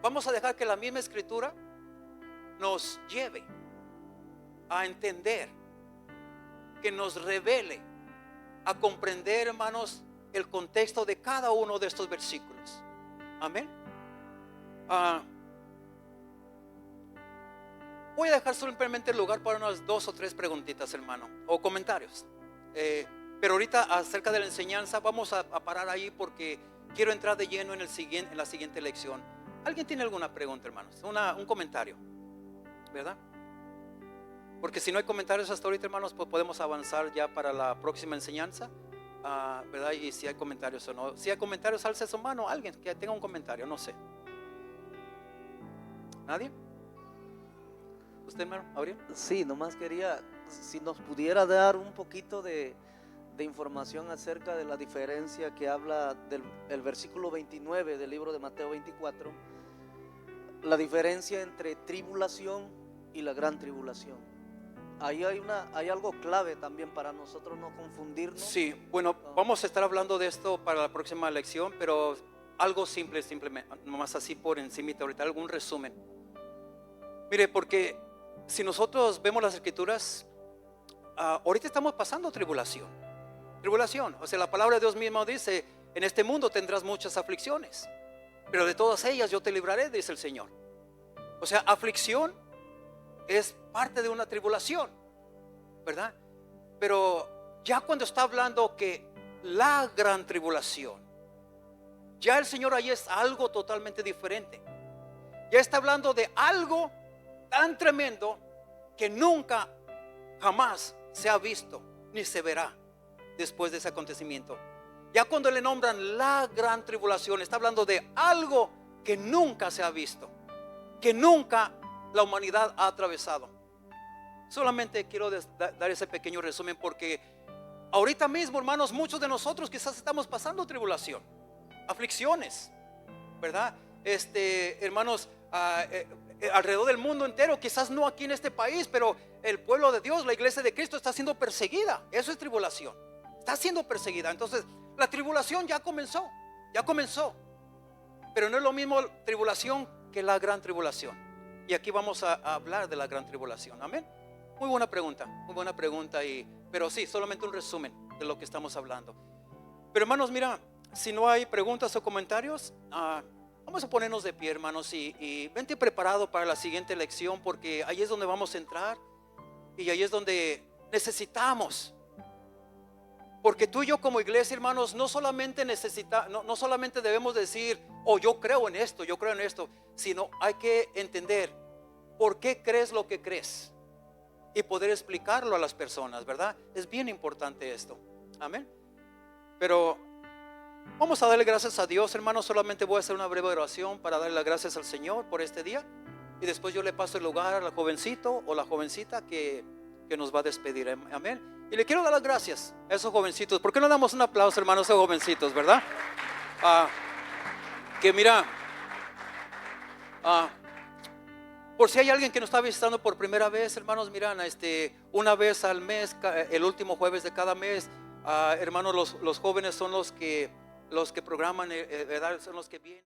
Vamos a dejar que la misma escritura nos lleve a entender, que nos revele, a comprender, hermanos, el contexto de cada uno de estos versículos. Amén. Voy a dejar simplemente el lugar para unas 2 o 3 preguntitas, hermano, o comentarios. Pero ahorita, acerca de la enseñanza, vamos a parar ahí, porque quiero entrar de lleno en la siguiente lección. ¿Alguien tiene alguna pregunta, hermanos? Un comentario, ¿verdad? Porque si no hay comentarios hasta ahorita, hermanos, pues podemos avanzar ya para la próxima enseñanza, ¿verdad? Y si hay comentarios o no. Si hay comentarios, alce su mano, alguien que tenga un comentario, no sé. ¿Nadie? ¿Usted, hermano? ¿Abril? Sí, nomás quería, si nos pudiera dar un poquito de información acerca de la diferencia que habla del versículo 29 del libro de Mateo 24, la diferencia entre tribulación y la gran tribulación. Ahí hay algo clave también para nosotros no confundirnos. Sí, bueno, vamos a estar hablando de esto para la próxima lección, pero algo simplemente, nomás así por encimita ahorita, algún resumen. Mire, porque si nosotros vemos las escrituras, ahorita estamos pasando tribulación, o sea, la palabra de Dios mismo dice, en este mundo tendrás muchas aflicciones, pero de todas ellas yo te libraré, dice el Señor. O sea, aflicción es parte de una tribulación, ¿verdad? Pero ya cuando está hablando que la gran tribulación, ya el Señor ahí es algo totalmente diferente. Ya está hablando de algo tan tremendo que nunca, jamás se ha visto ni se verá después de ese acontecimiento. Ya cuando le nombran la gran tribulación, está hablando de algo que nunca se ha visto, que nunca la humanidad ha atravesado. Solamente quiero dar ese pequeño resumen porque ahorita mismo, hermanos, muchos de nosotros quizás estamos pasando tribulación, aflicciones, ¿verdad? Hermanos, alrededor del mundo entero, quizás no aquí en este país, pero el pueblo de Dios, la iglesia de Cristo está siendo perseguida. Eso es tribulación, está siendo perseguida. Entonces la tribulación ya comenzó, pero no es lo mismo tribulación que la gran tribulación. Y aquí vamos a hablar de la gran tribulación. Amén. Muy buena pregunta, pero sí, solamente un resumen de lo que estamos hablando. Pero hermanos, mira, si no hay preguntas o comentarios, vamos a ponernos de pie, hermanos, y vente preparado para la siguiente lección, porque ahí es donde vamos a entrar y ahí es donde necesitamos. Porque tú y yo como iglesia, hermanos, no solamente debemos decir, oh, yo creo en esto, sino hay que entender por qué crees lo que crees y poder explicarlo a las personas, ¿verdad? Es bien importante esto. Amén. Pero vamos a darle gracias a Dios, hermanos. Solamente voy a hacer una breve oración para darle las gracias al Señor por este día. Y después yo le paso el lugar al jovencito o la jovencita que nos va a despedir. Amén. Y le quiero dar las gracias a esos jovencitos. ¿Por qué no damos un aplauso, hermanos, a esos jovencitos, verdad? Que mira, por si hay alguien que nos está visitando por primera vez, hermanos, miran, una vez al mes, el último jueves de cada mes, hermanos, los jóvenes son los que programan, son los que vienen.